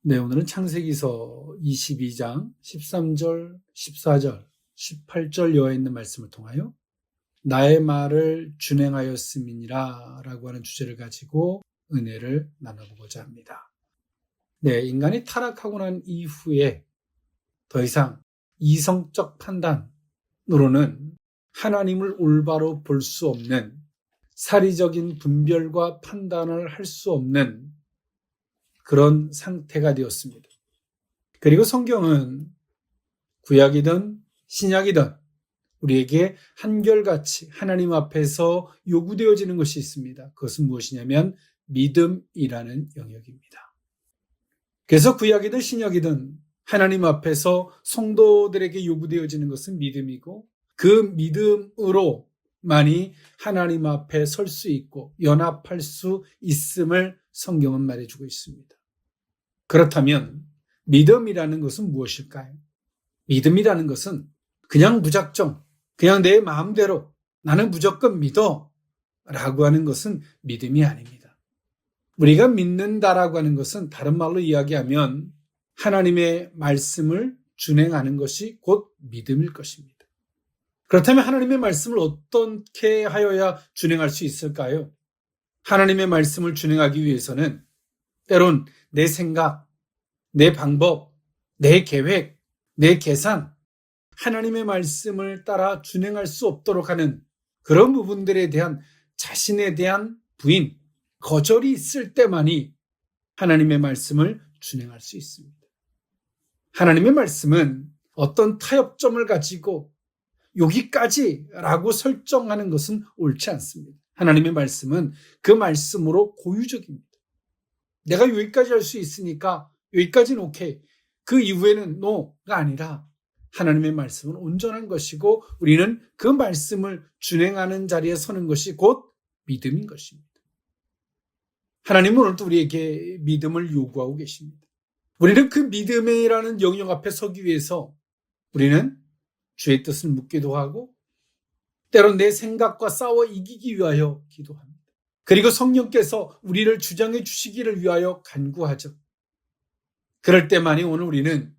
네, 오늘은 창세기서 22장 13절, 14절, 18절 여에 있는 말씀을 통하여 나의 말을 준행하였음이니라 라고 하는 주제를 가지고 은혜를 나눠보고자 합니다. 네, 인간이 타락하고 난 이후에 더 이상 이성적 판단으로는 하나님을 올바로 볼 수 없는, 사리적인 분별과 판단을 할 수 없는 그런 상태가 되었습니다. 그리고 성경은 구약이든 신약이든 우리에게 한결같이 하나님 앞에서 요구되어지는 것이 있습니다. 그것은 무엇이냐면 믿음이라는 영역입니다. 그래서 구약이든 신약이든 하나님 앞에서 성도들에게 요구되어지는 것은 믿음이고, 그 믿음으로만이 하나님 앞에 설 수 있고 연합할 수 있음을 성경은 말해주고 있습니다. 그렇다면 믿음이라는 것은 무엇일까요? 믿음이라는 것은 그냥 무작정, 그냥 내 마음대로 나는 무조건 믿어 라고 하는 것은 믿음이 아닙니다. 우리가 믿는다라고 하는 것은 다른 말로 이야기하면 하나님의 말씀을 준행하는 것이 곧 믿음일 것입니다. 그렇다면 하나님의 말씀을 어떻게 하여야 준행할 수 있을까요? 하나님의 말씀을 준행하기 위해서는 때론 내 생각, 내 방법, 내 계획, 내 계산, 하나님의 말씀을 따라 준행할 수 없도록 하는 그런 부분들에 대한 자신에 대한 부인, 거절이 있을 때만이 하나님의 말씀을 준행할 수 있습니다. 하나님의 말씀은 어떤 타협점을 가지고 여기까지라고 설정하는 것은 옳지 않습니다. 하나님의 말씀은 그 말씀으로 고유적입니다. 내가 여기까지 할 수 있으니까 여기까지는 오케이, 그 이후에는 노가 아니라 하나님의 말씀은 온전한 것이고 우리는 그 말씀을 준행하는 자리에 서는 것이 곧 믿음인 것입니다. 하나님은 오늘도 우리에게 믿음을 요구하고 계십니다. 우리는 그 믿음이라는 영역 앞에 서기 위해서 우리는 주의 뜻을 묻기도 하고 때론 내 생각과 싸워 이기기 위하여 기도합니다. 그리고 성령께서 우리를 주장해 주시기를 위하여 간구하죠. 그럴 때만이 오늘 우리는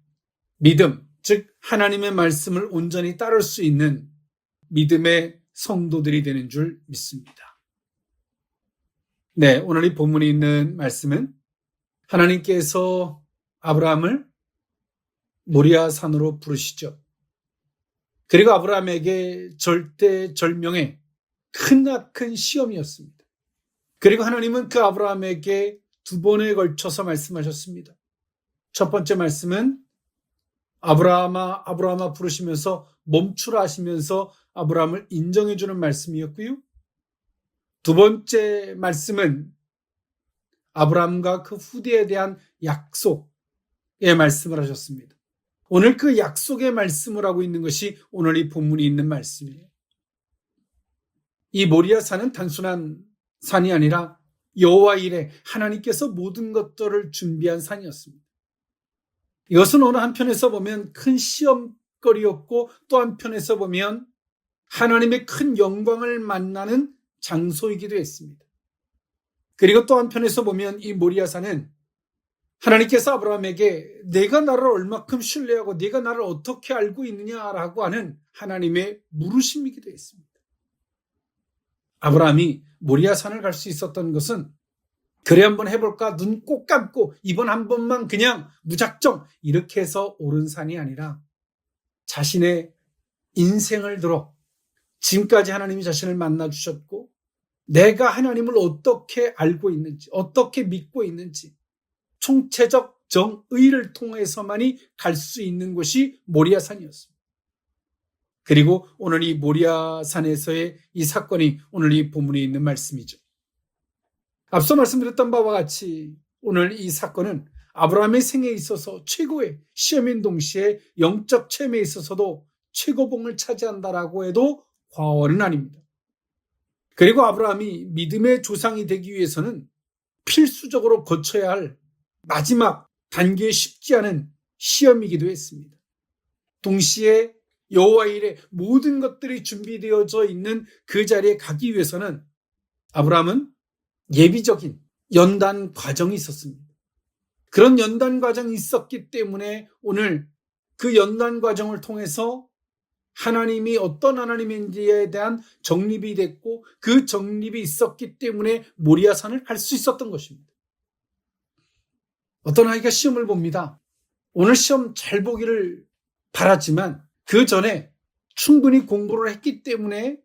믿음, 즉 하나님의 말씀을 온전히 따를 수 있는 믿음의 성도들이 되는 줄 믿습니다. 네, 오늘 이 본문에 있는 말씀은 하나님께서 아브라함을 모리아 산으로 부르시죠. 그리고 아브라함에게 절대절명의 크나큰 시험이었습니다. 그리고 하나님은 그 아브라함에게 두 번에 걸쳐서 말씀하셨습니다. 첫 번째 말씀은 아브라함아, 아브라함아 부르시면서 멈추라 하시면서 아브라함을 인정해 주는 말씀이었고요. 두 번째 말씀은 아브라함과 그 후대에 대한 약속의 말씀을 하셨습니다. 오늘 그 약속의 말씀을 하고 있는 것이 오늘 이 본문이 있는 말씀이에요. 이 모리아 산은 단순한 산이 아니라 여호와 이레, 하나님께서 모든 것들을 준비한 산이었습니다. 이것은 어느 한편에서 보면 큰 시험거리였고 또 한편에서 보면 하나님의 큰 영광을 만나는 장소이기도 했습니다. 그리고 또 한편에서 보면 이 모리아 산은 하나님께서 아브라함에게 내가 나를 얼마큼 신뢰하고 네가 나를 어떻게 알고 있느냐라고 하는 하나님의 물으심이기도 했습니다. 아브라함이 모리아 산을 갈 수 있었던 것은 그래 한번 해볼까, 눈 꼭 감고 이번 한 번만 그냥 무작정 이렇게 해서 오른 산이 아니라 자신의 인생을 들어 지금까지 하나님이 자신을 만나주셨고 내가 하나님을 어떻게 알고 있는지, 어떻게 믿고 있는지 총체적 정의를 통해서만이 갈 수 있는 곳이 모리아 산이었습니다. 그리고 오늘 이 모리아 산에서의 이 사건이 오늘 이 본문에 있는 말씀이죠. 앞서 말씀드렸던 바와 같이 오늘 이 사건은 아브라함의 생애에 있어서 최고의 시험인 동시에 영적 체험에 있어서도 최고봉을 차지한다라고 해도 과언은 아닙니다. 그리고 아브라함이 믿음의 조상이 되기 위해서는 필수적으로 거쳐야 할 마지막 단계에 쉽지 않은 시험이기도 했습니다. 동시에 여호와 일에 모든 것들이 준비되어져 있는 그 자리에 가기 위해서는 아브라함은 예비적인 연단 과정이 있었습니다. 그런 연단 과정이 있었기 때문에 오늘 그 연단 과정을 통해서 하나님이 어떤 하나님인지에 대한 정립이 됐고 그 정립이 있었기 때문에 모리아산을 갈 수 있었던 것입니다. 어떤 아이가 시험을 봅니다. 오늘 시험 잘 보기를 바랐지만 그 전에 충분히 공부를 했기 때문에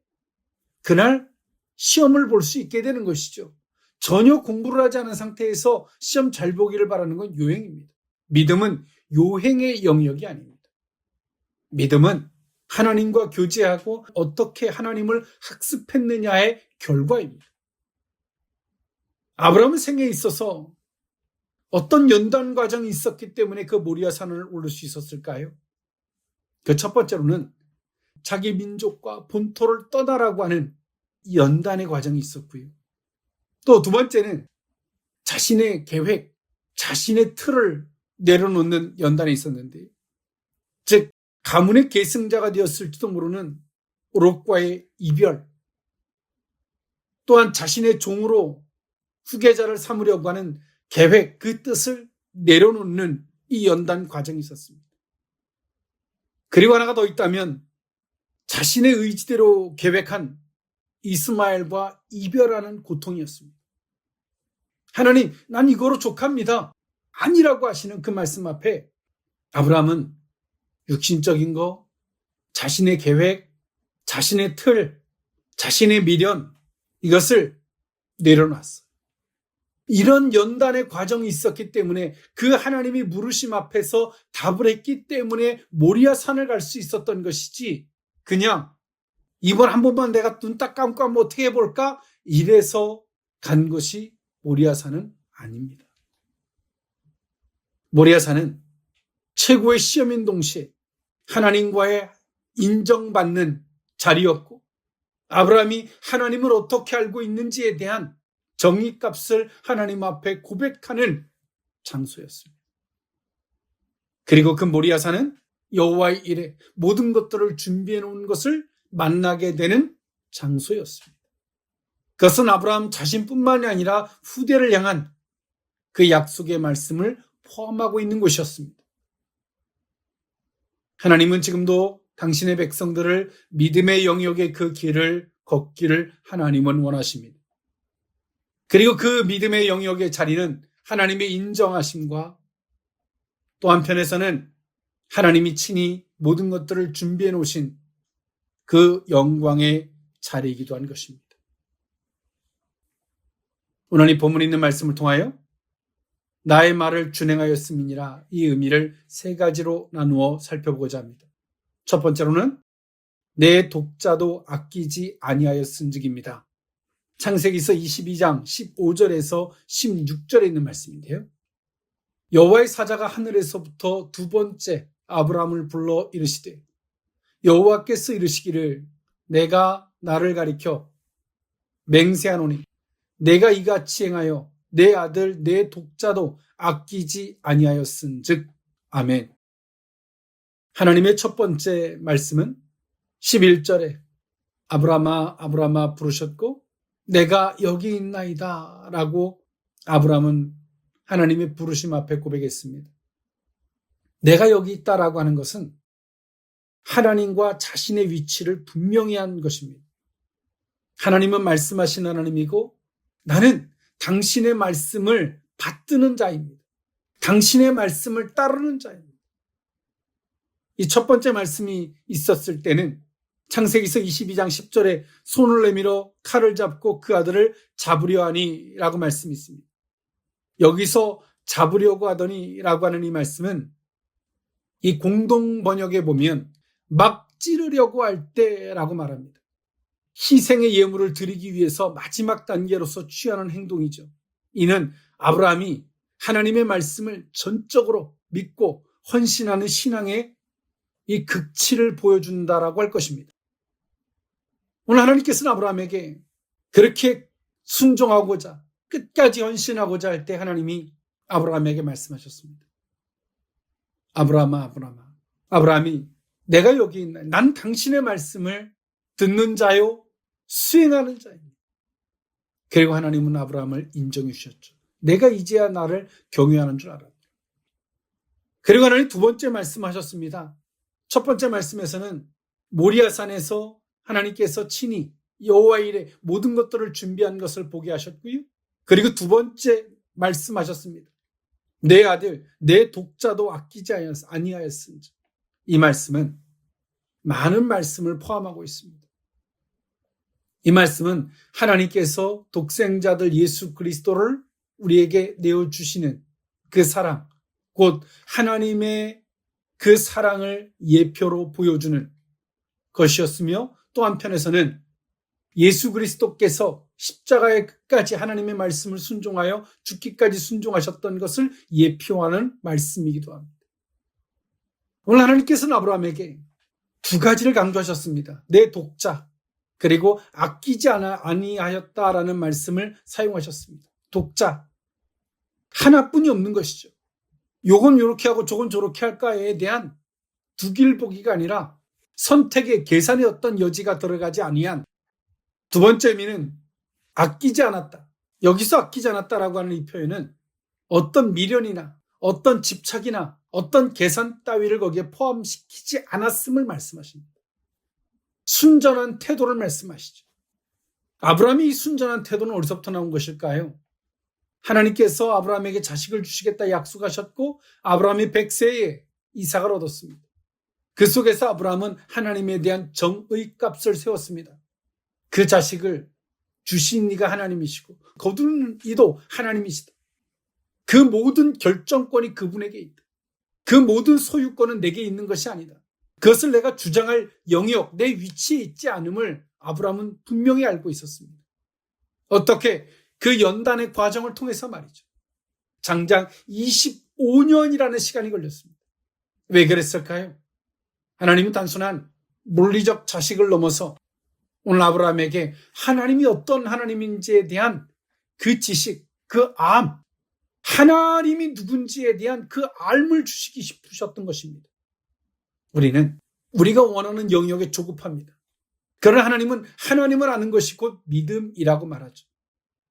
그날 시험을 볼 수 있게 되는 것이죠. 전혀 공부를 하지 않은 상태에서 시험 잘 보기를 바라는 건 요행입니다. 믿음은 요행의 영역이 아닙니다. 믿음은 하나님과 교제하고 어떻게 하나님을 학습했느냐의 결과입니다. 아브라함은 생애에 있어서 어떤 연단 과정이 있었기 때문에 그 모리아산을 오를 수 있었을까요? 그 첫 번째로는 자기 민족과 본토를 떠나라고 하는 연단의 과정이 있었고요. 또 두 번째는 자신의 계획, 자신의 틀을 내려놓는 연단이 있었는데, 즉 가문의 계승자가 되었을지도 모르는 롯과의 이별, 또한 자신의 종으로 후계자를 삼으려고 하는 계획, 그 뜻을 내려놓는 이 연단 과정이 있었습니다. 그리고 하나가 더 있다면 자신의 의지대로 계획한 이스마엘과 이별하는 고통이었습니다. 하나님, 난 이거로 족합니다. 아니라고 하시는 그 말씀 앞에 아브라함은 육신적인 거, 자신의 계획, 자신의 틀, 자신의 미련, 이것을 내려놨어요. 이런 연단의 과정이 있었기 때문에 그 하나님이 물으심 앞에서 답을 했기 때문에 모리아산을 갈 수 있었던 것이지, 그냥 이번 한 번만 내가 눈 딱 감고 한번 어떻게 해볼까? 이래서 간 것이 모리아산은 아닙니다. 모리아산은 최고의 시험인 동시에 하나님과의 인정받는 자리였고, 아브라함이 하나님을 어떻게 알고 있는지에 대한 정의값을 하나님 앞에 고백하는 장소였습니다. 그리고 그 모리아산은 여호와의 일에 모든 것들을 준비해 놓은 것을 만나게 되는 장소였습니다. 그것은 아브라함 자신뿐만이 아니라 후대를 향한 그 약속의 말씀을 포함하고 있는 곳이었습니다. 하나님은 지금도 당신의 백성들을 믿음의 영역의 그 길을 걷기를 하나님은 원하십니다. 그리고 그 믿음의 영역의 자리는 하나님의 인정하심과 또 한편에서는 하나님이 친히 모든 것들을 준비해 놓으신 그 영광의 자리이기도 한 것입니다. 오늘 이 본문에 있는 말씀을 통하여 나의 말을 준행하였음이니라, 이 의미를 세 가지로 나누어 살펴보고자 합니다. 첫 번째로는 내 독자도 아끼지 아니하였은즉입니다. 창세기서 22장 15절에서 16절에 있는 말씀인데요. 여호와의 사자가 하늘에서부터 두 번째 아브라함을 불러 이르시되 여호와께서 이르시기를 내가 나를 가리켜 맹세하노니 내가 이같이 행하여 내 아들 내 독자도 아끼지 아니하였은즉 아멘. 하나님의 첫 번째 말씀은 11절에 아브라함아 아브라함아 부르셨고 내가 여기 있나이다 라고 아브라함은 하나님의 부르심 앞에 고백했습니다. 내가 여기 있다라고 하는 것은 하나님과 자신의 위치를 분명히 한 것입니다. 하나님은 말씀하신 하나님이고 나는 당신의 말씀을 받드는 자입니다. 당신의 말씀을 따르는 자입니다. 이 첫 번째 말씀이 있었을 때는 창세기서 22장 10절에 손을 내밀어 칼을 잡고 그 아들을 잡으려 하니 라고 말씀이 있습니다. 여기서 잡으려고 하더니 라고 하는 이 말씀은 이 공동 번역에 보면 막 찌르려고 할 때라고 말합니다. 희생의 예물을 드리기 위해서 마지막 단계로서 취하는 행동이죠. 이는 아브라함이 하나님의 말씀을 전적으로 믿고 헌신하는 신앙의 이 극치를 보여준다라고 할 것입니다. 오늘 하나님께서는 아브라함에게 그렇게 순종하고자 끝까지 헌신하고자 할 때 하나님이 아브라함에게 말씀하셨습니다. 아브라함아 아브라함아, 아브라함이 내가 여기 있나? 난 당신의 말씀을 듣는 자요 수행하는 자입니다. 그리고 하나님은 아브라함을 인정해 주셨죠. 내가 이제야 나를 경외하는 줄 알았다. 그리고 하나님 두 번째 말씀하셨습니다. 첫 번째 말씀에서는 모리아산에서 하나님께서 친히 여호와 일에 모든 것들을 준비한 것을 보게 하셨고요. 그리고 두 번째 말씀하셨습니다. 내 아들, 내 독자도 아끼지 아니하였은지. 이 말씀은 많은 말씀을 포함하고 있습니다. 이 말씀은 하나님께서 독생자들 예수 그리스도를 우리에게 내어주시는 그 사랑, 곧 하나님의 그 사랑을 예표로 보여주는 것이었으며, 또 한편에서는 예수 그리스도께서 십자가의 끝까지 하나님의 말씀을 순종하여 죽기까지 순종하셨던 것을 예표하는 말씀이기도 합니다. 오늘 하나님께서는 아브라함에게 두 가지를 강조하셨습니다. 내 독자, 그리고 아끼지 아니하였다라는 말씀을 사용하셨습니다. 독자, 하나뿐이 없는 것이죠. 요건 요렇게 하고 저건 저렇게 할까에 대한 두길보기가 아니라 선택의 계산의 어떤 여지가 들어가지 아니한 두 번째 의미는 아끼지 않았다. 여기서 아끼지 않았다라고 하는 이 표현은 어떤 미련이나 어떤 집착이나 어떤 계산 따위를 거기에 포함시키지 않았음을 말씀하십니다. 순전한 태도를 말씀하시죠. 아브라함이 이 순전한 태도는 어디서부터 나온 것일까요? 하나님께서 아브라함에게 자식을 주시겠다 약속하셨고 아브라함이 100세에 이삭을 얻었습니다. 그 속에서 아브라함은 하나님에 대한 정의 값을 세웠습니다. 그 자식을 주신 이가 하나님이시고 거두는 이도 하나님이시다. 그 모든 결정권이 그분에게 있다. 그 모든 소유권은 내게 있는 것이 아니다. 그것을 내가 주장할 영역, 내 위치에 있지 않음을 아브라함은 분명히 알고 있었습니다. 어떻게? 그 연단의 과정을 통해서 말이죠. 장장 25년이라는 시간이 걸렸습니다. 왜 그랬을까요? 하나님은 단순한 물리적 자식을 넘어서 오늘 아브라함에게 하나님이 어떤 하나님인지에 대한 그 지식, 그 암, 하나님이 누군지에 대한 그 알을 주시기 싶으셨던 것입니다. 우리가 원하는 영역에 조급합니다. 그러나 하나님은 하나님을 아는 것이 곧 믿음이라고 말하죠.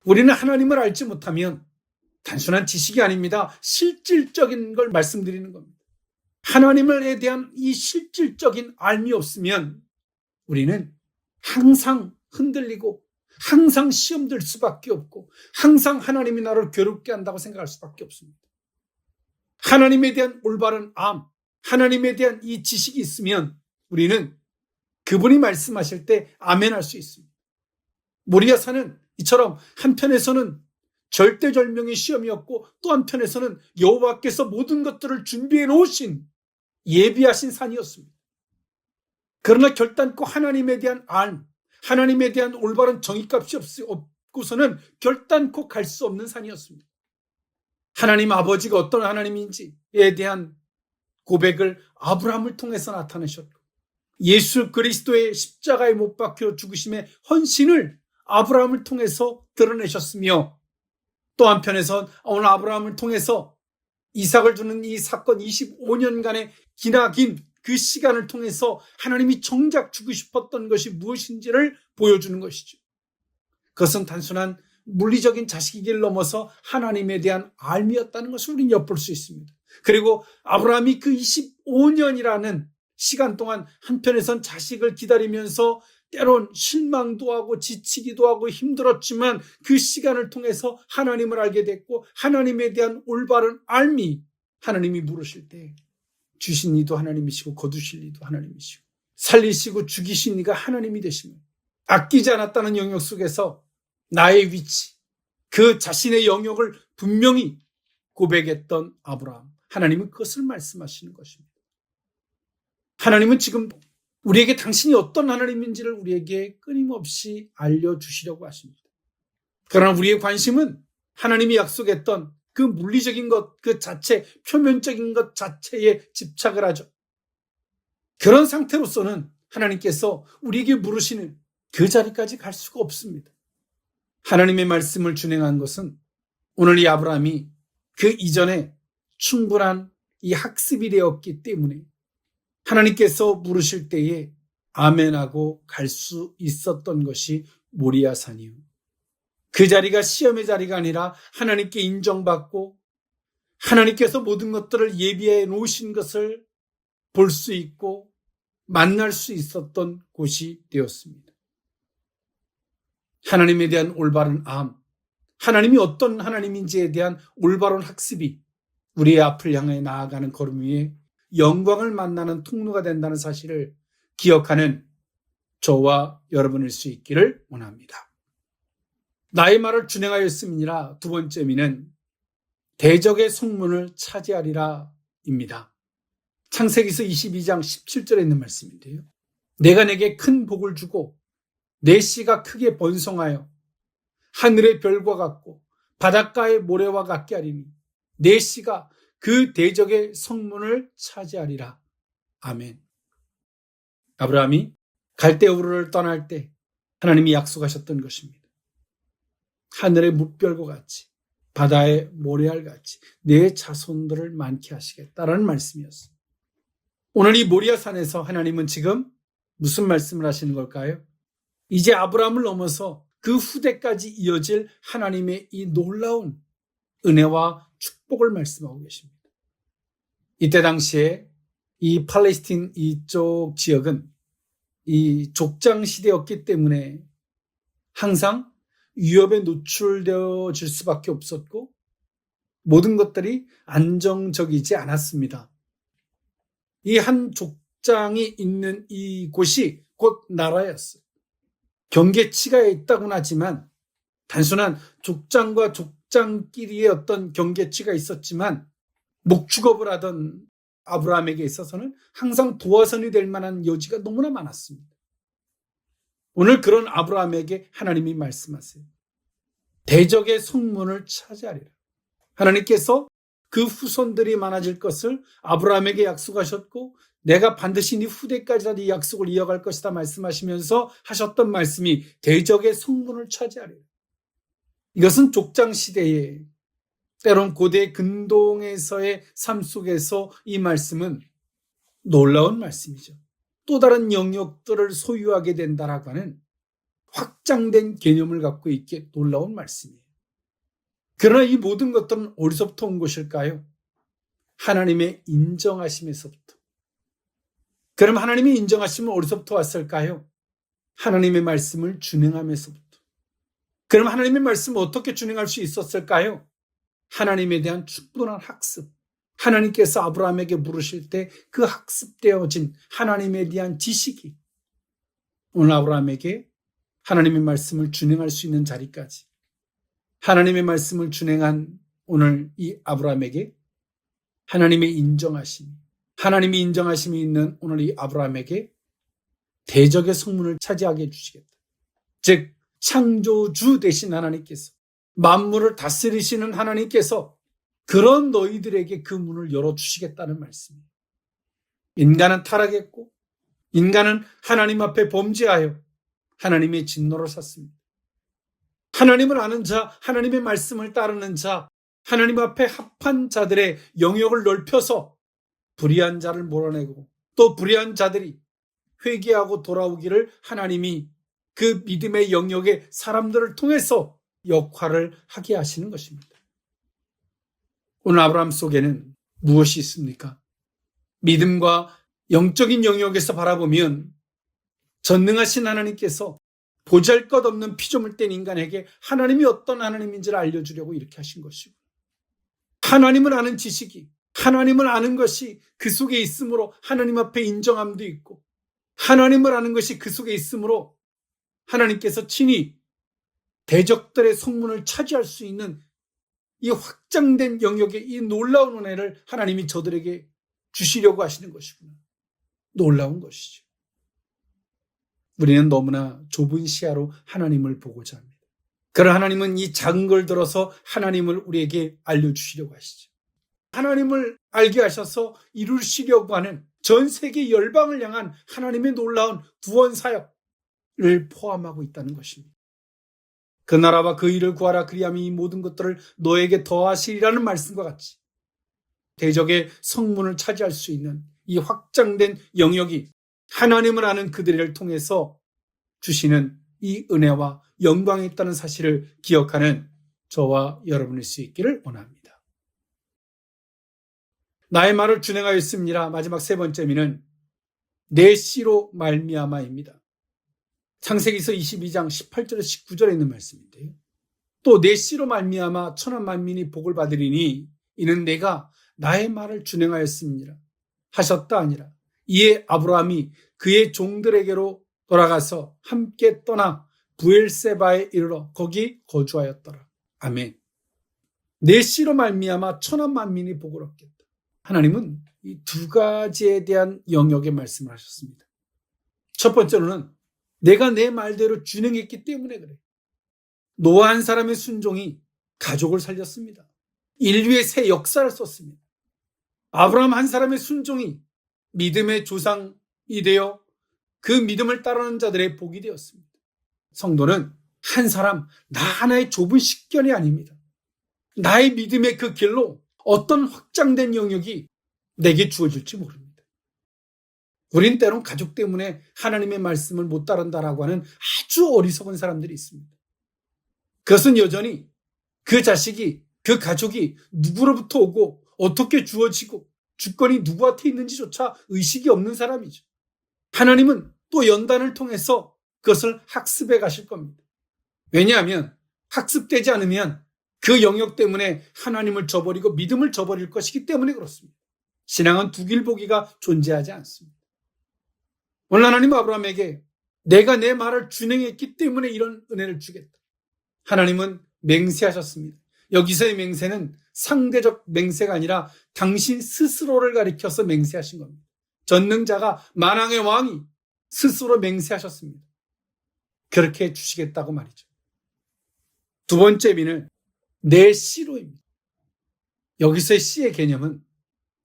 우리는 하나님을 알지 못하면 단순한 지식이 아닙니다. 실질적인 걸 말씀드리는 겁니다. 하나님에 대한 이 실질적인 알미 없으면 우리는 항상 흔들리고 항상 시험 들 수밖에 없고 항상 하나님이 나를 괴롭게 한다고 생각할 수밖에 없습니다. 하나님에 대한 올바른 암, 하나님에 대한 이 지식이 있으면 우리는 그분이 말씀하실 때 아멘할 수 있습니다. 모리아산은 이처럼 한편에서는 절대절명의 시험이었고 또 한편에서는 여호와께서 모든 것들을 준비해 놓으신 예비하신 산이었습니다. 그러나 결단코 하나님에 대한 알, 하나님에 대한 올바른 정의값이 없고서는 결단코 갈 수 없는 산이었습니다. 하나님 아버지가 어떤 하나님인지에 대한 고백을 아브라함을 통해서 나타내셨고 예수 그리스도의 십자가에 못 박혀 죽으심의 헌신을 아브라함을 통해서 드러내셨으며 또 한편에선 오늘 아브라함을 통해서 이삭을 주는 이 사건 25년간의 기나긴 그 시간을 통해서 하나님이 정작 주고 싶었던 것이 무엇인지를 보여주는 것이죠. 그것은 단순한 물리적인 자식이기를 넘어서 하나님에 대한 알미였다는 것을 우리는 엿볼 수 있습니다. 그리고 아브라함이 그 25년이라는 시간 동안 한편에선 자식을 기다리면서 때론 실망도 하고 지치기도 하고 힘들었지만 그 시간을 통해서 하나님을 알게 됐고 하나님에 대한 올바른 알미, 하나님이 물으실 때 주신 이도 하나님이시고 거두실 이도 하나님이시고 살리시고 죽이신 이가 하나님이 되시며 아끼지 않았다는 영역 속에서 나의 위치, 그 자신의 영역을 분명히 고백했던 아브라함, 하나님은 그것을 말씀하시는 것입니다. 하나님은 지금 우리에게 당신이 어떤 하나님인지를 우리에게 끊임없이 알려주시려고 하십니다. 그러나 우리의 관심은 하나님이 약속했던 그 물리적인 것, 그 자체, 표면적인 것 자체에 집착을 하죠. 그런 상태로서는 하나님께서 우리에게 물으시는 그 자리까지 갈 수가 없습니다. 하나님의 말씀을 준행한 것은 오늘 이 아브라함이 그 이전에 충분한 이 학습이 되었기 때문에 하나님께서 물으실 때에 아멘하고 갈 수 있었던 것이 모리아산이요. 그 자리가 시험의 자리가 아니라 하나님께 인정받고 하나님께서 모든 것들을 예비해 놓으신 것을 볼 수 있고 만날 수 있었던 곳이 되었습니다. 하나님에 대한 올바른 암, 하나님이 어떤 하나님인지에 대한 올바른 학습이 우리의 앞을 향해 나아가는 걸음 위에 영광을 만나는 통로가 된다는 사실을 기억하는 저와 여러분일 수 있기를 원합니다. 나의 말을 준행하였음이니라. 두 번째 미는 대적의 성문을 차지하리라 입니다. 창세기서 22장 17절에 있는 말씀인데요. 내가 내게 큰 복을 주고 내 씨가 크게 번성하여 하늘의 별과 같고 바닷가의 모래와 같게 하리니 내 씨가 그 대적의 성문을 차지하리라. 아멘. 아브라함이 갈대우르를 떠날 때 하나님이 약속하셨던 것입니다. 하늘의 뭇별과 같이 바다의 모래알 같이 내 자손들을 많게 하시겠다라는 말씀이었습니다. 오늘 이 모리아산에서 하나님은 지금 무슨 말씀을 하시는 걸까요? 이제 아브라함을 넘어서 그 후대까지 이어질 하나님의 이 놀라운 은혜와 축복을 말씀하고 계십니다. 이때 당시에 이 팔레스틴 이쪽 지역은 이 족장 시대였기 때문에 항상 위협에 노출되어질 수밖에 없었고 모든 것들이 안정적이지 않았습니다. 이 한 족장이 있는 이곳이 곧 나라였어요. 경계치가 있다고는 하지만 단순한 족장과 족장끼리의 어떤 경계치가 있었지만 목축업을 하던 아브라함에게 있어서는 항상 도화선이 될 만한 여지가 너무나 많았습니다. 오늘 그런 아브라함에게 하나님이 말씀하세요. 대적의 성문을 차지하리라. 하나님께서 그 후손들이 많아질 것을 아브라함에게 약속하셨고 내가 반드시 네 후대까지라도 이 약속을 이어갈 것이다 말씀하시면서 하셨던 말씀이 대적의 성문을 차지하리라. 이것은 족장시대에 때론 고대 근동에서의 삶 속에서 이 말씀은 놀라운 말씀이죠. 또 다른 영역들을 소유하게 된다라고 하는 확장된 개념을 갖고 있기에 놀라운 말씀이에요. 그러나 이 모든 것들은 어디서부터 온 것일까요? 하나님의 인정하심에서부터. 그럼 하나님의 인정하심은 어디서부터 왔을까요? 하나님의 말씀을 준행함에서부터. 그럼 하나님의 말씀을 어떻게 준행할 수 있었을까요? 하나님에 대한 충분한 학습. 하나님께서 아브라함에게 물으실 때 그 학습되어진 하나님에 대한 지식이 오늘 아브라함에게 하나님의 말씀을 준행할 수 있는 자리까지 하나님의 말씀을 준행한 오늘 이 아브라함에게 하나님의 인정하심, 하나님이 인정하심이 있는 오늘 이 아브라함에게 대적의 성문을 차지하게 해주시겠다. 즉 창조주 되신 하나님께서 만물을 다스리시는 하나님께서 그런 너희들에게 그 문을 열어주시겠다는 말씀이에요. 인간은 타락했고 인간은 하나님 앞에 범죄하여 하나님의 진노를 샀습니다. 하나님을 아는 자, 하나님의 말씀을 따르는 자, 하나님 앞에 합한 자들의 영역을 넓혀서 불의한 자를 몰아내고 또 불의한 자들이 회개하고 돌아오기를 하나님이 그 믿음의 영역의 사람들을 통해서 역할을 하게 하시는 것입니다. 오늘 아브라함 속에는 무엇이 있습니까? 믿음과 영적인 영역에서 바라보면 전능하신 하나님께서 보잘것없는 피조물 된 인간에게 하나님이 어떤 하나님인지를 알려주려고 이렇게 하신 것이고 하나님을 아는 지식이 하나님을 아는 것이 그 속에 있으므로 하나님 앞에 인정함도 있고 하나님을 아는 것이 그 속에 있으므로 하나님께서 친히 대적들의 성문을 차지할 수 있는 이 확장된 영역의 이 놀라운 은혜를 하나님이 저들에게 주시려고 하시는 것이구나. 놀라운 것이죠. 우리는 너무나 좁은 시야로 하나님을 보고자 합니다. 그러나 하나님은 이 작은 걸 들어서 하나님을 우리에게 알려주시려고 하시죠. 하나님을 알게 하셔서 이루시려고 하는 전 세계 열방을 향한 하나님의 놀라운 구원 사역을 포함하고 있다는 것입니다. 그 나라와 그 일을 구하라 그리하면 이 모든 것들을 너에게 더하시리라는 말씀과 같이 대적의 성문을 차지할 수 있는 이 확장된 영역이 하나님을 아는 그들을 통해서 주시는 이 은혜와 영광이 있다는 사실을 기억하는 저와 여러분일 수 있기를 원합니다. 나의 말을 준행하였습니다. 마지막 세 번째 미는 내 씨로 말미암아입니다. 창세기서 22장 18절에서 19절에 있는 말씀인데요. 또 내 씨로 말미암아 천하 만민이 복을 받으리니 이는 내가 나의 말을 준행하였습니다. 하셨다 아니라. 이에 아브라함이 그의 종들에게로 돌아가서 함께 떠나 부엘세바에 이르러 거기 거주하였더라. 아멘. 내 씨로 말미암아 천하 만민이 복을 얻겠다. 하나님은 이 두 가지에 대한 영역의 말씀을 하셨습니다. 첫 번째로는 내가 내 말대로 준행했기 때문에 그래. 노아 한 사람의 순종이 가족을 살렸습니다. 인류의 새 역사를 썼습니다. 아브라함 한 사람의 순종이 믿음의 조상이 되어 그 믿음을 따르는 자들의 복이 되었습니다. 성도는 한 사람, 나 하나의 좁은 식견이 아닙니다. 나의 믿음의 그 길로 어떤 확장된 영역이 내게 주어질지 모릅니다. 우린 때론 가족 때문에 하나님의 말씀을 못 따른다라고 하는 아주 어리석은 사람들이 있습니다. 그것은 여전히 그 자식이, 그 가족이 누구로부터 오고 어떻게 주어지고 주권이 누구한테 있는지조차 의식이 없는 사람이죠. 하나님은 또 연단을 통해서 그것을 학습해 가실 겁니다. 왜냐하면 학습되지 않으면 그 영역 때문에 하나님을 저버리고 믿음을 저버릴 것이기 때문에 그렇습니다. 신앙은 두 길보기가 존재하지 않습니다. 오늘 하나님 아브라함에게 내가 내 말을 준행했기 때문에 이런 은혜를 주겠다. 하나님은 맹세하셨습니다. 여기서의 맹세는 상대적 맹세가 아니라 당신 스스로를 가리켜서 맹세하신 겁니다. 전능자가 만왕의 왕이 스스로 맹세하셨습니다. 그렇게 해주시겠다고 말이죠. 두 번째 미는 내 씨로입니다. 여기서의 씨의 개념은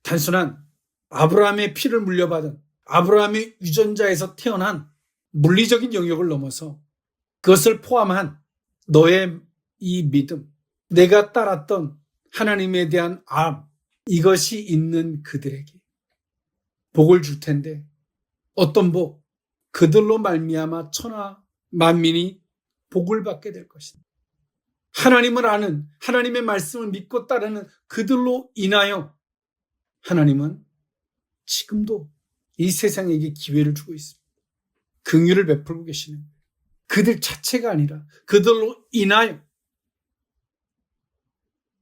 단순한 아브라함의 피를 물려받은 아브라함의 유전자에서 태어난 물리적인 영역을 넘어서 그것을 포함한 너의 이 믿음, 내가 따랐던 하나님에 대한 암, 이것이 있는 그들에게 복을 줄 텐데 어떤 복? 그들로 말미암아 천하 만민이 복을 받게 될 것이다. 하나님을 아는, 하나님의 말씀을 믿고 따르는 그들로 인하여 하나님은 지금도 이 세상에게 기회를 주고 있습니다. 긍휼을 베풀고 계시는 거예요. 그들 자체가 아니라 그들로 인하여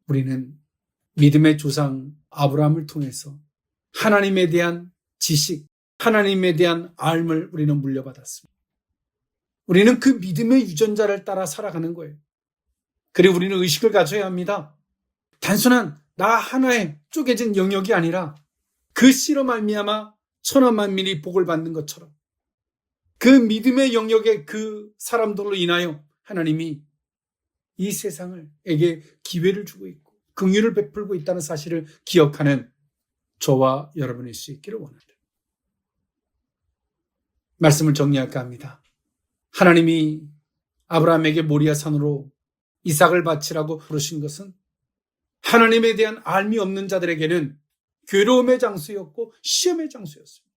우리는 믿음의 조상 아브라함을 통해서 하나님에 대한 지식, 하나님에 대한 알을 우리는 물려받았습니다. 우리는 그 믿음의 유전자를 따라 살아가는 거예요. 그리고 우리는 의식을 가져야 합니다. 단순한 나 하나의 쪼개진 영역이 아니라 그 씨로 말미암아 천하 만민이 복을 받는 것처럼 그 믿음의 영역의 그 사람들로 인하여 하나님이 이 세상에게 기회를 주고 있고 긍휼을 베풀고 있다는 사실을 기억하는 저와 여러분일 수 있기를 원합니다. 말씀을 정리할까 합니다. 하나님이 아브라함에게 모리아 산으로 이삭을 바치라고 부르신 것은 하나님에 대한 알미 없는 자들에게는 괴로움의 장소였고 시험의 장소였습니다.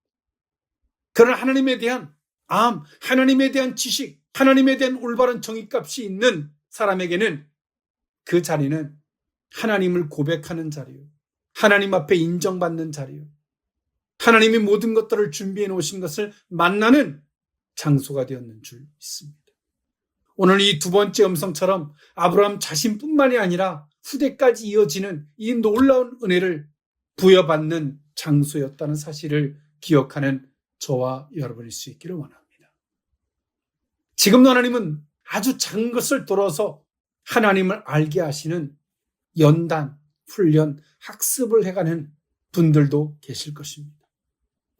그러나 하나님에 대한 암, 하나님에 대한 지식, 하나님에 대한 올바른 정의값이 있는 사람에게는 그 자리는 하나님을 고백하는 자리요, 하나님 앞에 인정받는 자리요, 하나님이 모든 것들을 준비해 놓으신 것을 만나는 장소가 되었는 줄 믿습니다. 오늘 이 두 번째 음성처럼 아브라함 자신뿐만이 아니라 후대까지 이어지는 이 놀라운 은혜를 부여받는 장소였다는 사실을 기억하는 저와 여러분일 수 있기를 원합니다. 지금도 하나님은 아주 작은 것을 들어서 하나님을 알게 하시는 연단, 훈련, 학습을 해가는 분들도 계실 것입니다.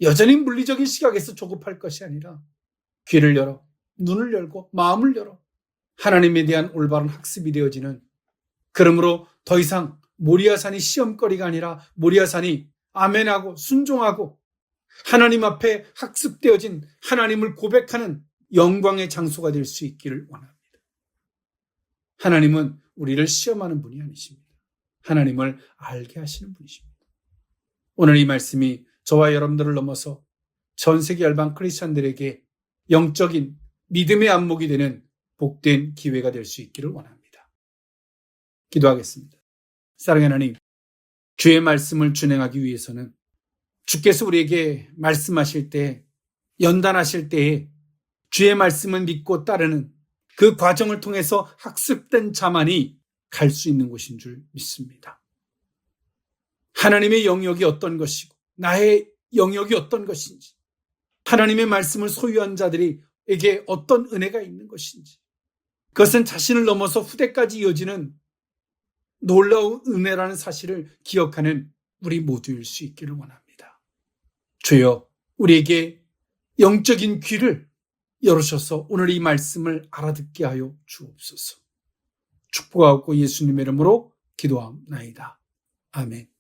여전히 물리적인 시각에서 조급할 것이 아니라 귀를 열어, 눈을 열고 마음을 열어 하나님에 대한 올바른 학습이 되어지는, 그러므로 더 이상 모리아산이 시험거리가 아니라 모리아산이 아멘하고 순종하고 하나님 앞에 학습되어진 하나님을 고백하는 영광의 장소가 될 수 있기를 원합니다. 하나님은 우리를 시험하는 분이 아니십니다. 하나님을 알게 하시는 분이십니다. 오늘 이 말씀이 저와 여러분들을 넘어서 전 세계 열방 크리스찬들에게 영적인 믿음의 안목이 되는 복된 기회가 될 수 있기를 원합니다. 기도하겠습니다. 사랑하는 하나님, 주의 말씀을 준행하기 위해서는 주께서 우리에게 말씀하실 때, 연단하실 때에 주의 말씀을 믿고 따르는 그 과정을 통해서 학습된 자만이 갈 수 있는 곳인 줄 믿습니다. 하나님의 영역이 어떤 것이고 나의 영역이 어떤 것인지, 하나님의 말씀을 소유한 자들에게 어떤 은혜가 있는 것인지, 그것은 자신을 넘어서 후대까지 이어지는 놀라운 은혜라는 사실을 기억하는 우리 모두일 수 있기를 원합니다. 주여, 우리에게 영적인 귀를 열으셔서 오늘 이 말씀을 알아듣게 하여 주옵소서. 축복하고 예수님의 이름으로 기도합나이다. 아멘.